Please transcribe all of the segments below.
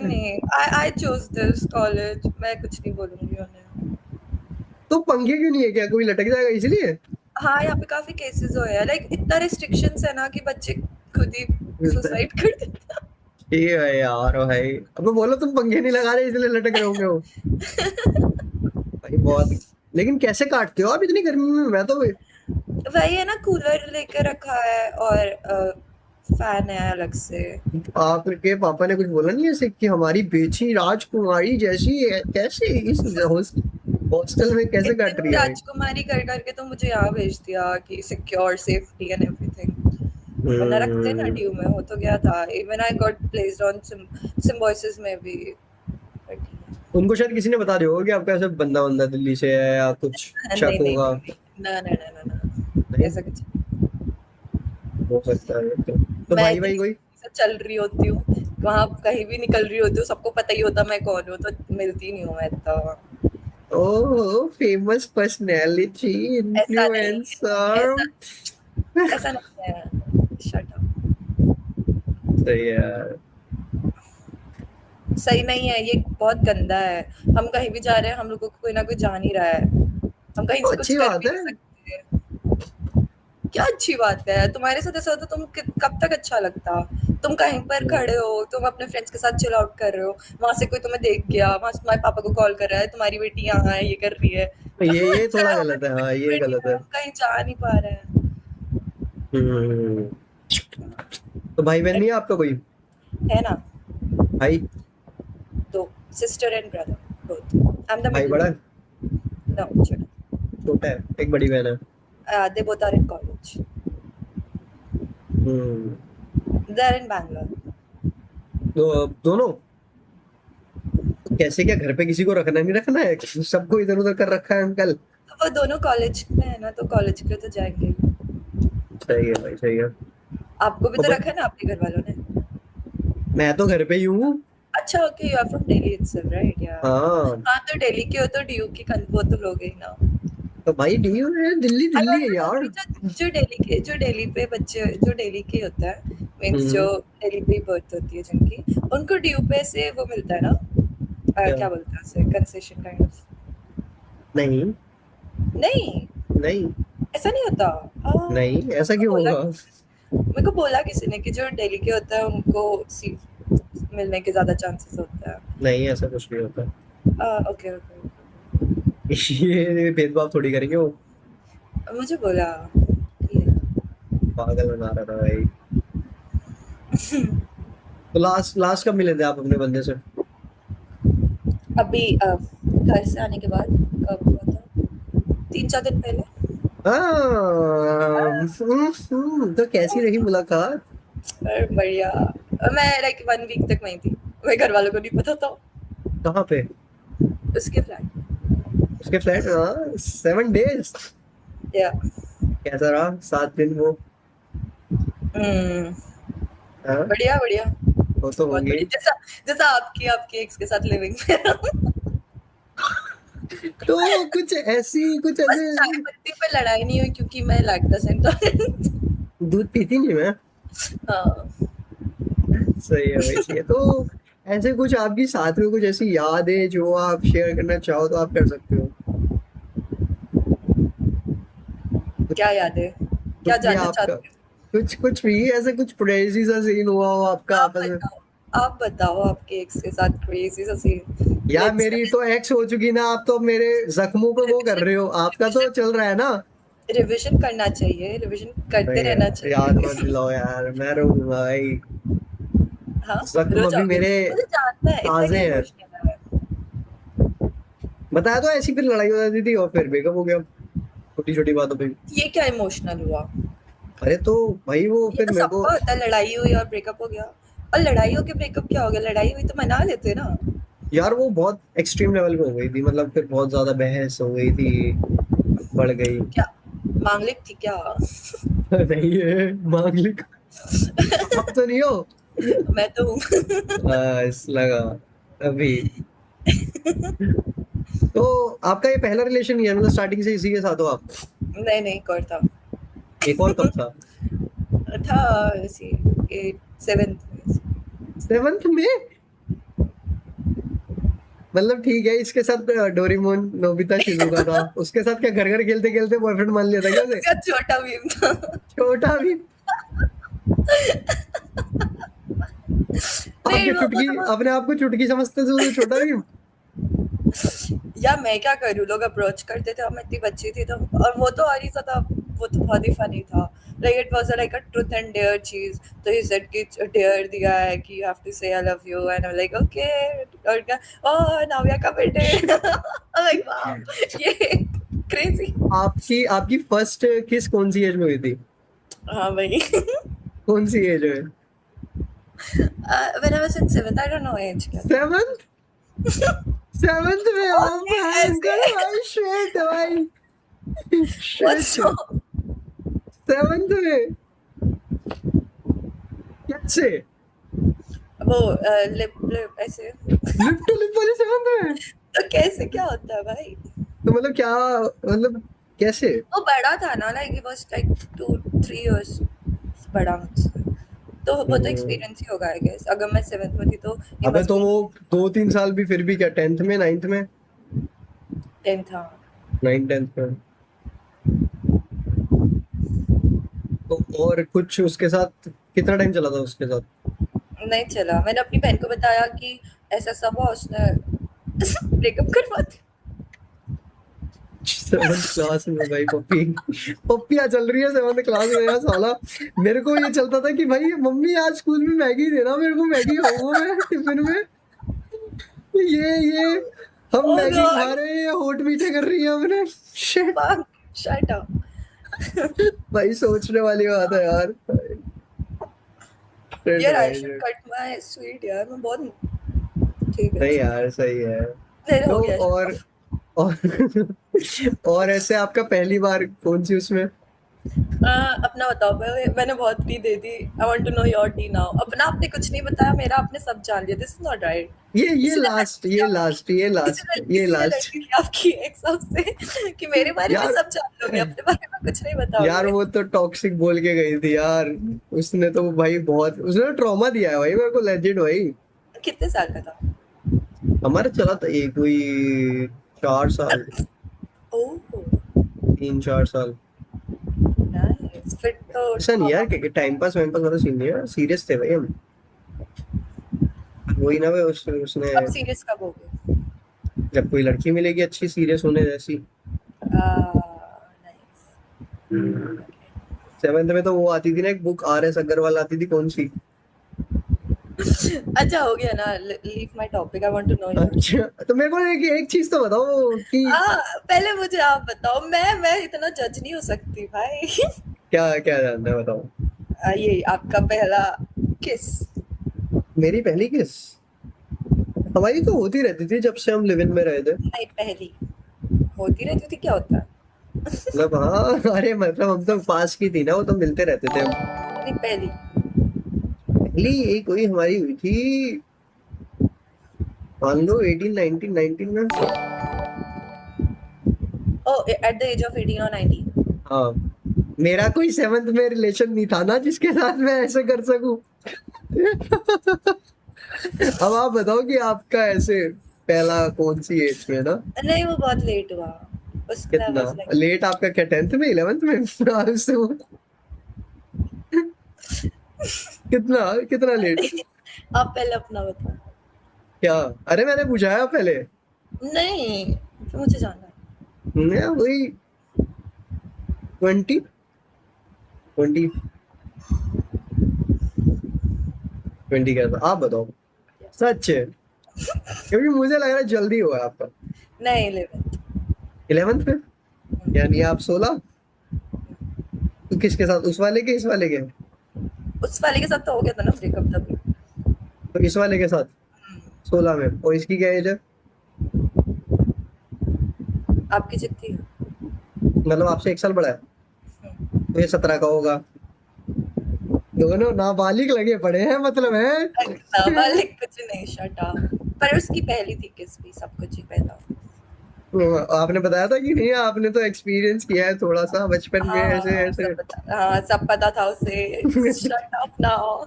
नहीं, I chose this college. मैं कुछ नहीं बोलूंगी उन्हें। तो पंखे क्यों नहीं है, क्या कोई लटक जाएगा इसलिए? हाँ, यहाँ पे काफी केसेस हुए हैं, लाइक इतना रिस्ट्रिक्शंस है ना कि बच्चे खुद ही सुसाइड कर देते हैं। ये है यार भाई, अब बोलो तुम पंखे नहीं लगा रहे इसलिए लटक रहे होंगे वो। भाई बहुत, लेकिन कैसे काटते हो आप इतनी गर्मी में? मैं तो वही है ना, कूलर लेकर रखा है और फैन है अलग से। आपके पापा ने कुछ बोला नहीं ऐसे कि हमारी बेची राजकुमारी जैसी है, कैसे इस हॉस्टल में कैसे काट इतनी रही है भाई? राजकुमारी कर करके तो मुझे यहाँ भेज दिया कि सिक्योर सेफ्टी एंड एवरीथिंग, वरना रखते ना ड्यू में हो तो गया था। Even I got placed on Symbiosis में भी। But ठीक उनको शायद किसी ने बता दिया होगा कि आपका ऐसे बंदा बंदा दिल्ली से है या कुछ है। शक नहीं नहीं होगा। नहीं नहीं, ना ना ना ना ना, नहीं ऐसा कुछ। हो सकता है तो मैं भाई इतनी भाई कोई से चल रही होती हूँ, वहां कहीं भी निकल रही होती हूँ, सबको पता ही होता मैं कौन हूँ, तो मिलती नहीं हूँ मैं इतना। ओह फेमस पर्सनालिटी ऐसा नहीं है, इन्फ्लुएंसर। ऐसा नहीं है। Shut up. सही है यार। सही नहीं है, ये बहुत गंदा है। हम कहीं भी जा रहे हैं, हम लोगों को कोई ना कोई जान ही रहा है, हम कहीं तो से कुछ अच्छी कर बात भी है। नहीं सकते। क्या अच्छी बात है? तुम्हारे साथ ऐसा होता तुम कब तक अच्छा लगता? तुम कहीं पर खड़े हो, तुम अपने फ्रेंड्स के साथ चिल आउट कर रहे हो, वहां से कोई तुम्हें देख गया, वहां से तुम्हारे पापा को कॉल कर रहा है, तुम्हारी बेटी यहाँ है, ये कर रही है, कहाँ ये अच्छा थोड़ा होगा गलत है, तुम्हें हाँ कुछ ये गलत बढ़िया, है। हम कहीं जा नहीं पा रहे हैं। हम्म। तो भाई बहन नहीं है आपका कोई? है ना, भाई? दो, sister and brother, both. I am the भाई मिडिल बड़ा वन। नो, छोटा है, एक बड़ी बहन है। they both are in college. Hmm. They're in Bangalore. तो दोनों तो कैसे, क्या घर पे किसी को रखना नहीं रखना है? सबको इधर उधर कर रखा है अंकल। तो वो दोनों कॉलेज में है ना, तो कॉलेज के लिए तो जाएंगे ही। सही है भाई सही है। आपको भी तो तो रखा है ना आपके घर वालों ने? मैं तो घर पे ही हूँ। अच्छा, okay, you are from Delhi itself, right? या हाँ हाँ, तो दिल्ली के हो तो ड्यू की वो तो लोगे ही ना। तो भाई डी दिल्ली अरे दिल्ली है अरे, यार। अभी जो दिल्ली पे बच्चे, जो दिल्ली के होता है, मीन्स जो हम्म। दिल्ली पे बर्थ होती है जिनकी, उनको ड्यू पे से वो मिलता है ना, क्या? क्या बोलते हैं उसे, कंसेशन काइंड ऑफ। नहीं नहीं, नहीं ऐसा नहीं होता। नहीं, ऐसा क्यों होगा? मेरे को बोला किसी ने कि जो दिल्ली के होता है उनको सीट मिलने के ज्यादा चांसेस होता है। नहीं ऐसा कुछ नहीं होता। Okay okay. ये भेदभाव थोड़ी करेंगे वो। मुझे बोला ठीक है। पागल बना रहा था भाई। तो लास्ट लास्ट कब मिले थे आप अपने बंदे से? अभी घर से आने के बाद, कब हुआ था, 3-4 दिन पहले। तो कैसी रही मुलाकात? और बढ़िया। मैं लाइक 1 वीक तक वहीं थी, मेरे घर वालों को नहीं पता था। कहाँ पे? उसके फ्लैट। उसके फ्लैट? हाँ 7 days। या कैसा रहा 7 दिन वो? हाँ बढ़िया बढ़िया, वो तो बहुत होंगे बढ़िया, ही। जैसा जैसा आपकी एक्स के साथ लिविंग में। तो कुछ बस ऐसे चाय पत्ती पे लड़ाई नहीं हुई क्योंकि मैं लैक्टोज इंटॉलरेंट। दूध पीती नहीं मैं। हाँ। सही है भाई सही है। तो ऐसे कुछ आपकी साथ में कुछ ऐसी याद है जो आप शेयर करना चाहो तो आप कर सकते हो। क्या याद है, क्या कुछ भी जानना आपका, चाहते हो? कुछ भी ऐसे कुछ क्रेजी सा सीन हुआ हो आपका आप आपस में। बताओ, आप बताओ आपके एक्स के साथ क्रेजी सा सीन। यार लेट्स मेरी तो एक्स हो चुकी ना, आप तो मेरे जख्मों पे वो कर रहे हो, आपका तो चल रहा है ना। रिविजन करना चाहिए, रिविजन करते नहीं रहना यार याद मत चाहिए। दिलाओ यार, मैं रहूंगा भाई। हाँ, रो जख्म अभी जाओगे, मेरे मुझे जानना है इतना ताजे क्या हैं। इमोशनल है। बताया तो, ऐसी फिर लड़ाई हो जाती थी और फिर ब्रेकअप हो गया छोटी छोटी बातों पे। ये क्या इमोशनल हुआ? अरे तो भाई वो ये फिर तो मेरे को, सबका होता है, लड़ाई हुई और ब्रेकअप हो गया। और लड़ाई हो के ब्रेकअप क्या हो गया? लड़ाई हुई तो मना लेते ना। यार वो बहुत एक्सट्रीम लेवल पे हो गई थी, मतलब फिर बहुत ज्यादा बहस हो गई थी, बढ़ गई। क्या मांगलिक थी क्या? नहीं है मांगलिक, आप तो नहीं हो। मैं तो हूँ। बस लगा अभी। तो आपका ये पहला रिलेशन नहीं है, मतलब स्टार्टिंग से इसी के साथ हो आप? नहीं नहीं, एक और था। एक और कब था? था ऐसी 7th में। 7th में? मतलब ठीक है, इसके साथ डोरेमोन, नोबिता, शिजुका था, उसके साथ क्या घर घर खेलते खेलते बॉयफ्रेंड मान लिया था क्या उसे? उसका छोटा भीम था। छोटा भी। नहीं आपके वो चुटकी, तो अपने आप को चुटकी समझते थे तो छोटा भी। या मैं क्या करूँ, लोग अप्रोच करते थे, मैं इतनी बच्ची थी तो, और वो तो और ही ज़्यादा, वो तो बहुत ही फनी था। Like it was like a truth and dare चीज, तो ही सेड कि डेयर दिया है कि you have to say I love you, and I am like okay, और क्या, oh now we are committed. Like wow, ये क्रेजी। आपकी आपकी फर्स्ट किस कौन सी एज में हुई थी? हाँ भाई। कौन सी एज में? When I was in 7th, I don't know age क्या था। सेवंथ? सेवंथ में? ओ ओके भयंकर ऐसे, भाई, शिट भाई, व्हाट्स शिट। सेवंथ में? कैसे? वो लिप लिप ऐसे। लिप टू लिप वाली सेवंथ में? तो कैसे क्या होता है भाई? तो मतलब क्या, मतलब कैसे? वो बड़ा था ना, like he was like 2-3 years बड़ा मुझसे, तो वो तो हम्म, एक्सपीरियंस ही होगा आई गेस। अगर मैं 7th में थी तो ही अबे मस्ट तो बी वो 2-3 साल भी फिर भी क्या, 10th में, 9th में? 10th था। 9th 10th में? तो और कुछ उसके साथ कितना टाइम चला था उसके साथ? नहीं चला, मैंने अपनी बहन को बताया कि ऐसा सब हुआ, उसने ब्रेकअप करवा दिया। 7th क्लास में भाई पप्पी, पप्पियाँ चल रही है 7th क्लास में यार साला। मेरे को ये चलता था कि भाई मम्मी आज स्कूल में मैगी देना, मेरे को मैगी खाऊंगा मैं टिफिन में। ये हम ओह मैगी खा गॉड, रहे हैं या होठ मीठे कर रही है हमने। शिट। Fuck, shut up. भाई सोचने वाली बात है यार। शिट यार आई भाई should shit. Cut my sweet यार, मैं बहुत, ठीक है नहीं यार सही है। नहीं तो हो गया, shut और up। और और ऐसे आपका पहली बार कौन सी उसमें? अपना बताओ, मैंने बहुत टी दे दी, I want to know your tea now. अपना आपने कुछ नहीं बताया, मेरा आपने सब जान लिया, दिस इज नॉट राइट। ये किसी ने लास्ट, लड़की ये थी आपकी, लास्ट, ये लास्ट, ये किसी ने लास्ट। लड़की थी आपकी एक सबसे कि मेरे बारे में यार, सब जान लोगे, अपने बारे में कुछ नहीं यार बताओगे। वो तो टॉक्सिक बोल के गई थी यार। उसने तो भाई बहुत, उसने ट्रॉमा दिया है भाई मेरे को, लेजिट भाई। कितने साल का था? हमारा चला था एक कोई 4 साल, ओह 3-4 साल। नाइस, फिर तो ऐसा नहीं यार trauma। कि टाइम पास वाइम पास वाला सीन नहीं है, सीरियस थे भाई हम। वही ना भाई, उसने अब सीरियस कब हो गए? जब कोई लड़की मिलेगी अच्छी सीरियस होने जैसी। नाइस। 7th में तो वो आती थी ना एक बुक, RS अग्रवाल आती थी, कौन सी? अच्छा हो गया ना, leave my topic, I want to know your. अच्छा तो मेरे को एक चीज तो बताओ कि पहले मुझे आप बताओ, मैं इतना जज नहीं हो सकती भाई। क्या क्या जानना है बताओ। ये आपका पहला किस? मेरी पहली किस हमारी तो होती रहती थी जब से हम लिव इन में रहे थे। नहीं पहली होती रहती थी, क्या होता है? मतलब हाँ, अरे मतलब हम तो पास की थी ना, वो तो मिलते रहते थे हम। नहीं पहली। पहली एक कोई हमारी हुई थी, मान लो 18 19 19 में। ओ एट द एज ऑफ 18 और 19? हाँ, मेरा कोई 7th में रिलेशन नहीं था ना जिसके साथ मैं ऐसे कर सकूं। अब आप बताओ कि आपका ऐसे पहला कौन सी एज में ना? नहीं वो बहुत लेट हुआ, उसमें आई कितना वाज लाइक, लेट आपका, क्या 10th में, 11th में? उससे वो कितना कितना लेट? आप पहले अपना बताओ। क्या? अरे मैंने पूछा है पहले। नहीं, तो मुझे जानना है। मैं वही 20 20 20 क्या था, आप बताओ। सच है? क्योंकि मुझे लग रहा है जल्दी हुआ है आपका। नहीं 11th। 11th में? यानी आप 16? तो किसके साथ, उस वाले के, इस वाले के? उस वाले के साथ तो हो गया था ना ब्रेकअप तभी। तो इस वाले के साथ 16 में, और इसकी क्या एज है? आपकी जितनी है। मतलब आपसे 1 साल बड़ा है, तो ये 17 का होगा। दोनों नाबालिग लगे पड़े हैं मतलब है। नाबालिग कुछ नहीं, शट अप। पर उसकी पहली थी किस भी, सब कुछ ही पहला। तो आपने बताया था कि नहीं, आपने तो एक्सपीरियंस किया है थोड़ा सा बचपन में ऐसे हाँ ऐसे। सब पता था उसे। Shut up now.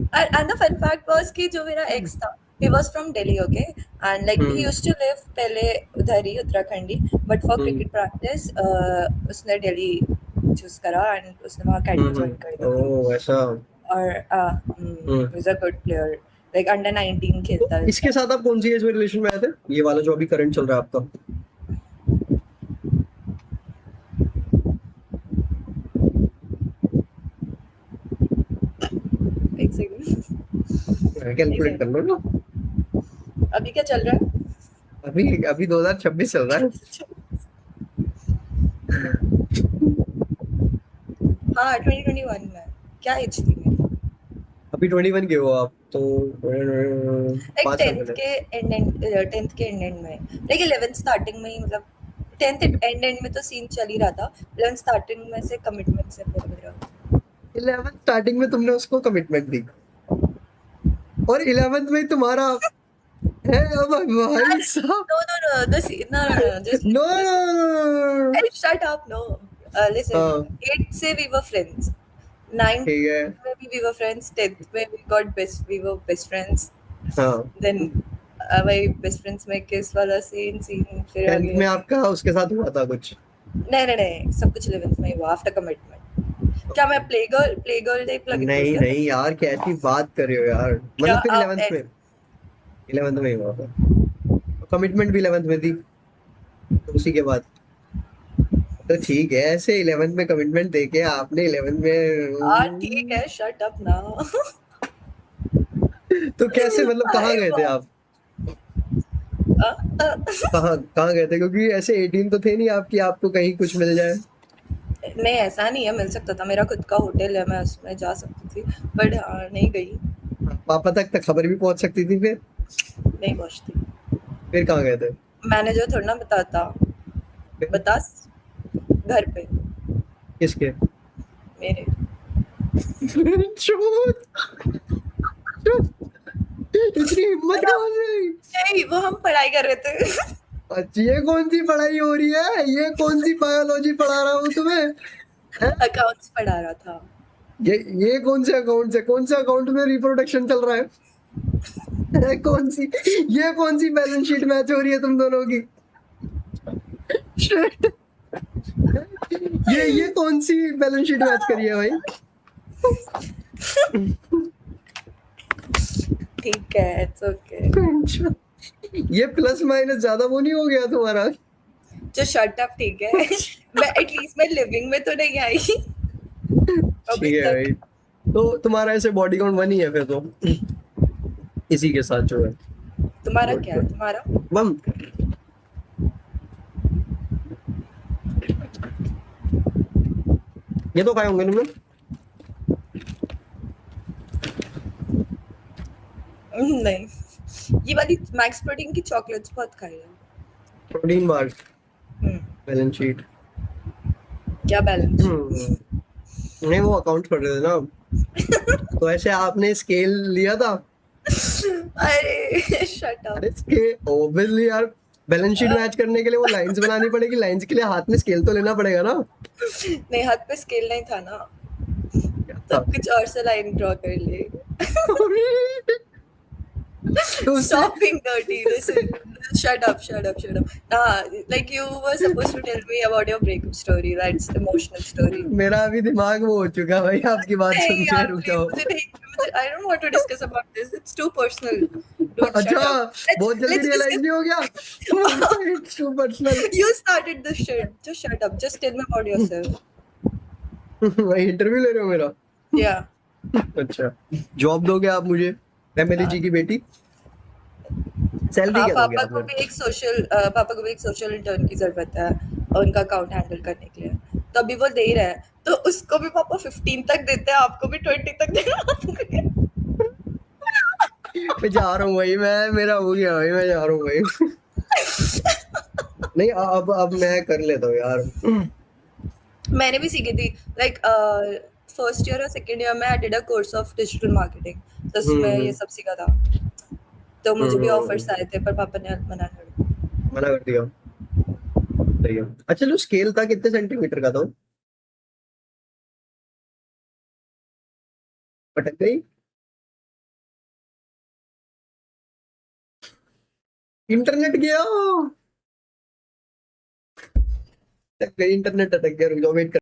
And the fun fact was कि जो मेरा एक्स था, he was from Delhi, okay, and like he used to live पहले उधर ही Uttarakhandi, but for cricket practice उसने Delhi choose करा and उसने वहाँ academy join कर दी थी ओ ऐसा। और he's a good player, like under 19 खेलता है इसके साथ आप कौन सी एज में रिलेशन में आए थे, ये वाला जो अभी करंट चल रहा है आपका? एक सेकंड कैलकुलेट कर लो ना। अभी क्या चल रहा है? अभी अभी 2026 चल रहा है। हाँ 2021 में क्या एज थी मेरी? अभी 21 के हो आप तो लाइक 5 साल पहले। 10th के एंड में, लाइक 11th स्टार्टिंग में ही, मतलब 10th एंड में तो सीन चल ही रहा था, 11th स्टार्टिंग में से कमिटमेंट से फिर मेरा 11th स्टार्टिंग में तुमने उसको कमिटमेंट दी और 11th में ही तुम्हारा है। अब भाई साहब, no, no hey, shut up, no. Listen, हाँ 8th से we were friends, 9th ठीक है। में भी we were friends, 10th में we were best friends, हाँ then वही बेस्ट फ्रेंड्स में किस वाला सीन फिर 10th आगे में आपका उसके साथ हुआ था कुछ? नहीं सब कुछ 11th में ही हुआ आफ्टर कमिटमेंट। क्या मैं प्ले गर्ल टाइप लगी थी नहीं क्या? नहीं यार, कैसी बात कर रहे हो यार, क्या मतलब फिर आप 11th में, 11th में ही हुआ था कमिटमेंट भी 11th में थी तो उसी के बाद। तो ठीक है, ऐसे 11th में कमिटमेंट देके आपने 11th में ठीक है, शट अप ना। तो कैसे, मतलब कहाँ गए थे आप? कहाँ कहाँ गए थे, क्योंकि ऐसे 18 तो थे नहीं आपकी, आपको कहीं कुछ मिल जाए। नहीं ऐसा नहीं है, मिल सकता था, मेरा खुद का होटल है, मैं उसमें जा सकती थी, बट हाँ नहीं गई, पापा तक खबर भी पहुंच सकती थी फिर। नहीं पहुंचती। फिर कहाँ गए थे? मैनेजर थोड़ा ना बताता, फिर बता घर पे किसके? मेरे। झूठ, इतनी हिम्मत कहाँ से आई? नहीं वो हम पढ़ाई कर रहे थे। अच्छा, ये कौन सी पढ़ाई हो रही है, ये कौन सी बायोलॉजी पढ़ा रहा हूँ तुम्हें है? अकाउंट्स पढ़ा रहा था। ये कौन से अकाउंट से, कौन से अकाउंट में रिप्रोडक्शन चल रहा है? कौन सी, ये कौन सी बैलेंस शीट मैच हो रही है तुम दोनों की? Shit. ये कौन सी बैलेंस शीट मैच करी है भाई? ठीक है, इट्स ओके। ये प्लस माइनस ज्यादा वो नहीं हो गया तुम्हारा? जो शट अप, ठीक है। मैं एटलीस्ट मैं लिविंग में तो नहीं आई ठीक अभी है तक। भाई, तो तुम्हारा ऐसे बॉडी काउंट 1 ही है फिर तो इसी के साथ जो है। तुम्हारा Good, क्या है? good. तुम्हारा मम ये तो खाए होंगे तुमने? नहीं, ये वाली मैक्स प्रोटीन की चॉकलेट्स बहुत खाई है। प्रोटीन बार हम्म, बैलेंस शीट। क्या बैलेंस? नहीं वो अकाउंट कर रहे थे ना, तो ऐसे आपने स्केल लिया था? अरे शट अप। अरे स्केल ऑब्वियसली यार, बैलेंस शीट मैच करने के लिए वो लाइंस बनानी पड़ेगी, लाइंस के लिए हाथ में स्केल तो लेना पड़ेगा ना। नहीं हाथ पे स्केल नहीं था ना, क्या था? तब कुछ और से लाइन ड्रॉ कर ले। तो उससे Stop being dirty. Listen, shut up. Nah, like you were supposed to tell me about your breakup story. That's emotional story. मेरा अभी दिमाग वो हो चुका भाई आपकी बात सुन नहीं के, यार, रुक please, जाओ। I don't want to discuss about this. It's too personal. Dude, shut अच्छा, up. बहुत जल्दी Let's रियलाइज नहीं हो गया? It's too personal. You started this shit. Just shut up. Just tell me about yourself. भाई interview ले रहे हो मेरा? Yeah. अच्छा, जॉब दोगे आप मुझे, एमएलए जी की बेटी? सैलरी हाँ, क्या दोगे आप मुझे? पापा को भी एक सोशल इंटर्न की जरूरत है और उनका अकाउंट हैंडल करने के लिए, तो अभी वो दे ही रहे हैं, तो उसको भी पापा 15 तक देते हैं, आपको भी 20 तक देना। मैं जा रहा हूँ भाई, मैं मेरा हो गया भाई, मैं जा रहा हूँ भाई। नहीं अब मैं कर लेता हूँ यार। मैंने भी सीखी थी, लाइक फर्स्ट ईयर और सेकेंड ईयर में I did a course of digital marketing, तो उसमें ये सब सीखा था, तो मुझे भी ऑफर्स आए थे, पर पापा ने मना कर दिया। मना कर दिया? सही है। अच्छा, जो स्केल था कितने सेंटीमीटर का था वो? पटक गई? इंटरनेट गया, इंटरनेट अटक गया, रुक जाओ वेट